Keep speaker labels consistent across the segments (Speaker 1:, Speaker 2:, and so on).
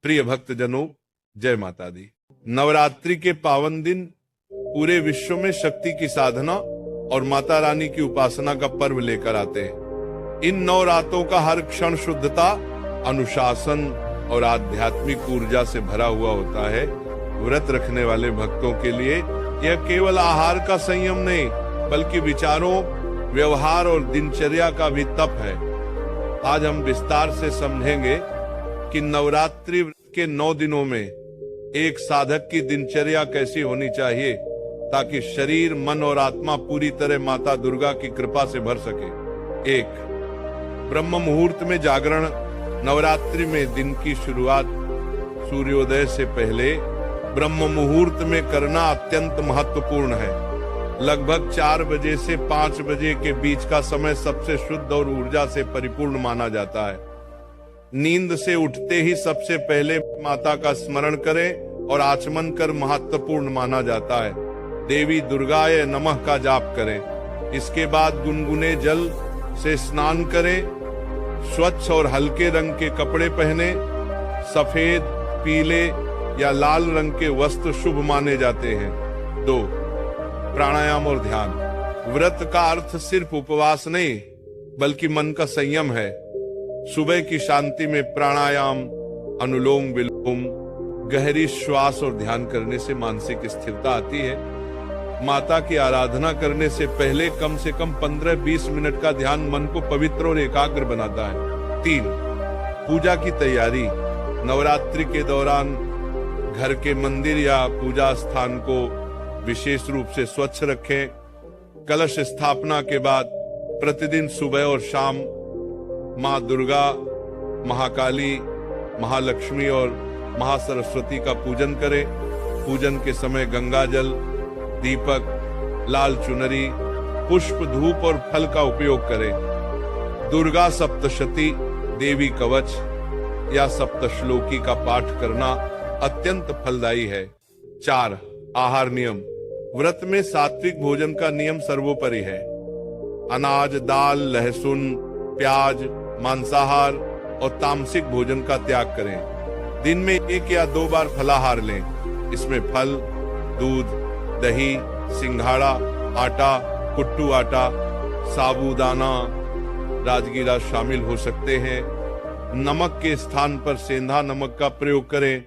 Speaker 1: प्रिय भक्तजनों, जय माता दी। नवरात्रि के पावन दिन पूरे विश्व में शक्ति की साधना और माता रानी की उपासना का पर्व लेकर आते हैं। इन 9 रातों का हर क्षण शुद्धता, अनुशासन और आध्यात्मिक ऊर्जा से भरा हुआ होता है। व्रत रखने वाले भक्तों के लिए यह केवल आहार का संयम नहीं, बल्कि विचारों, व्यवहार और दिनचर्या का भी तप है। आज हम विस्तार से समझेंगे कि नवरात्रि के 9 दिनों में एक साधक की दिनचर्या कैसी होनी चाहिए ताकि शरीर, मन और आत्मा पूरी तरह माता दुर्गा की कृपा से भर सके। 1. ब्रह्म मुहूर्त में जागरण। नवरात्रि में दिन की शुरुआत सूर्योदय से पहले ब्रह्म मुहूर्त में करना अत्यंत महत्वपूर्ण है। लगभग 4 बजे से 5 बजे के बीच का समय सबसे शुद्ध और ऊर्जा से परिपूर्ण माना जाता है। नींद से उठते ही सबसे पहले माता का स्मरण करें और आचमन कर महत्वपूर्ण माना जाता है। देवी दुर्गाय नमः का जाप करें। इसके बाद गुनगुने जल से स्नान करें। स्वच्छ और हल्के रंग के कपड़े पहने। सफेद, पीले या लाल रंग के वस्त्र शुभ माने जाते हैं। 2. प्राणायाम और ध्यान। व्रत का अर्थ सिर्फ उपवास नहीं, बल्कि मन का संयम है। सुबह की शांति में प्राणायाम, अनुलोम विलोम, गहरी श्वास और ध्यान करने से मानसिक स्थिरता आती है। माता की आराधना करने से पहले कम से कम 15-20 मिनट का ध्यान मन को पवित्र और एकाग्र बनाता है। 3. पूजा की तैयारी। नवरात्रि के दौरान घर के मंदिर या पूजा स्थान को विशेष रूप से स्वच्छ रखें। कलश स्थापना के बाद प्रतिदिन सुबह और शाम माँ दुर्गा, महाकाली, महालक्ष्मी और महासरस्वती का पूजन करें। पूजन के समय गंगा जल, दीपक, लाल चुनरी, पुष्प, धूप और फल का उपयोग करें। दुर्गा सप्तशती, देवी कवच या सप्तश्लोकी का पाठ करना अत्यंत फलदायी है। 4. आहार नियम। व्रत में सात्विक भोजन का नियम सर्वोपरि है। अनाज, दाल, लहसुन, प्याज, मांसाहार और तामसिक भोजन का त्याग करें। दिन में 1 या 2 बार फलाहार लें। इसमें फल, दूध, दही, सिंघाड़ा, आटा, कुट्टू आटा, साबूदाना, राजगीरा शामिल हो सकते हैं। नमक के स्थान पर सेंधा नमक का प्रयोग करें।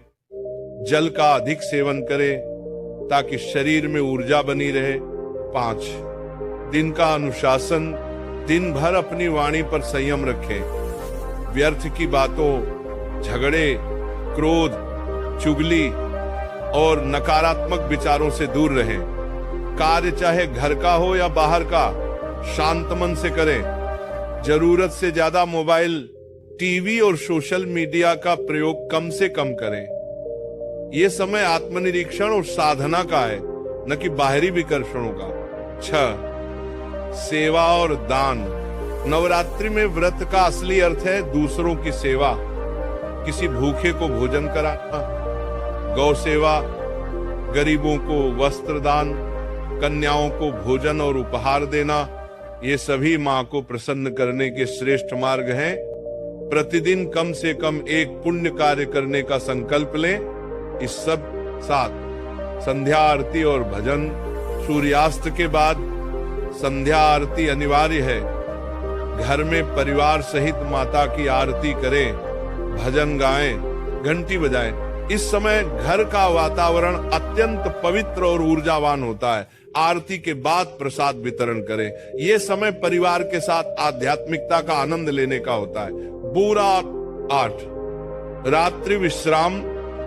Speaker 1: जल का अधिक सेवन करें ताकि शरीर में ऊर्जा बनी रहे। 5. दिन का अनुशासन। दिन भर अपनी वाणी पर संयम रखें। व्यर्थ की बातों, झगड़े, क्रोध, चुगली और नकारात्मक विचारों से दूर रहें। कार्य चाहे घर का हो या बाहर का, शांत मन से करें। जरूरत से ज्यादा मोबाइल, टीवी और सोशल मीडिया का प्रयोग कम से कम करें। ये समय आत्मनिरीक्षण और साधना का है, न कि बाहरी विकर्षणों का। 6. सेवा और दान। नवरात्रि में व्रत का असली अर्थ है दूसरों की सेवा। किसी भूखे को भोजन कराना, गौ सेवा, गरीबों को वस्त्र दान, कन्याओं को भोजन और उपहार देना, ये सभी मां को प्रसन्न करने के श्रेष्ठ मार्ग हैं। प्रतिदिन कम से कम एक पुण्य कार्य करने का संकल्प लें। इस सब साथ संध्या आरती और भजन। सूर्यास्त के बाद संध्या आरती अनिवार्य है। घर में परिवार सहित माता की आरती करें, भजन गाएं, घंटी बजाएं। इस समय घर का वातावरण अत्यंत पवित्र और ऊर्जावान होता है। आरती के बाद प्रसाद वितरण करें। ये समय परिवार के साथ आध्यात्मिकता का आनंद लेने का होता है। पूरा 8. रात्रि विश्राम।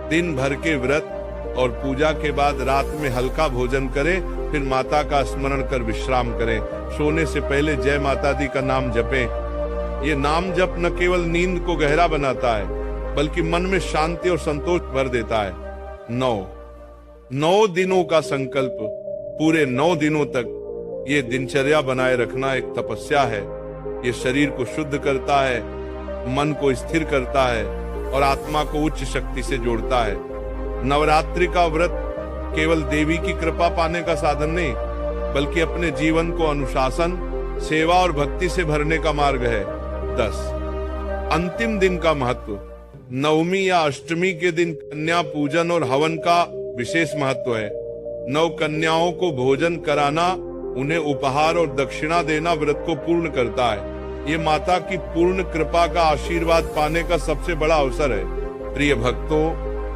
Speaker 1: दिन भर के व्रत और पूजा के बाद रात में हल्का भोजन करें, फिर माता का स्मरण कर विश्राम करें। सोने से पहले जय माता दी का नाम जपें। ये नाम जप न केवल नींद को गहरा बनाता है, बल्कि मन में शांति और संतोष भर देता है। 9 दिनों का संकल्प। पूरे 9 दिनों तक ये दिनचर्या बनाए रखना एक तपस्या है। ये शरीर को शुद्ध करता है, मन को स्थिर करता है और आत्मा को उच्च शक्ति से जोड़ता है। नवरात्रि का व्रत केवल देवी की कृपा पाने का साधन नहीं, बल्कि अपने जीवन को अनुशासन, सेवा और भक्ति से भरने का मार्ग है। 10. अंतिम दिन का महत्व। नवमी या अष्टमी के दिन कन्या पूजन और हवन का विशेष महत्व है। नव कन्याओं को भोजन कराना, उन्हें उपहार और दक्षिणा देना व्रत को पूर्ण करता है। ये माता की पूर्ण कृपा का आशीर्वाद पाने का सबसे बड़ा अवसर है। प्रिय भक्तों,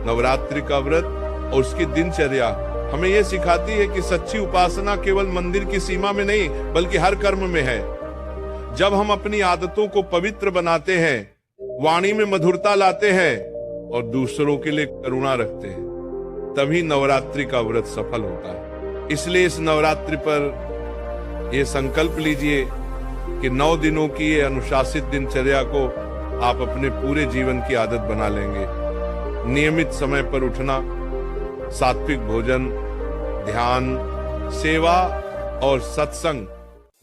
Speaker 1: नवरात्रि का व्रत और उसकी दिनचर्या हमें यह सिखाती है कि सच्ची उपासना केवल मंदिर की सीमा में नहीं बल्कि हर कर्म में है। जब हम अपनी आदतों को पवित्र बनाते हैं, वाणी में मधुरता लाते हैं और दूसरों के लिए करुणा रखते हैं, तभी नवरात्रि का व्रत सफल होता है। इसलिए इस नवरात्रि पर यह संकल्प लीजिए कि 9 दिनों की ये अनुशासित दिनचर्या को आप अपने पूरे जीवन की आदत बना लेंगे। नियमित समय पर उठना, सात्विक भोजन, ध्यान, सेवा और सत्संग,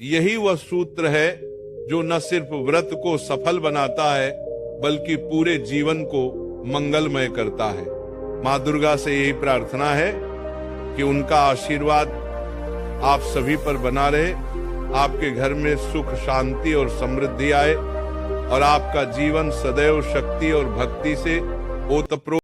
Speaker 1: यही वह सूत्र है जो न सिर्फ व्रत को सफल बनाता है बल्कि पूरे जीवन को मंगलमय करता है। माँ दुर्गा से यही प्रार्थना है कि उनका आशीर्वाद आप सभी पर बना रहे, आपके घर में सुख, शांति और समृद्धि आए और आपका जीवन सदैव शक्ति और भक्ति से ओतप्रोत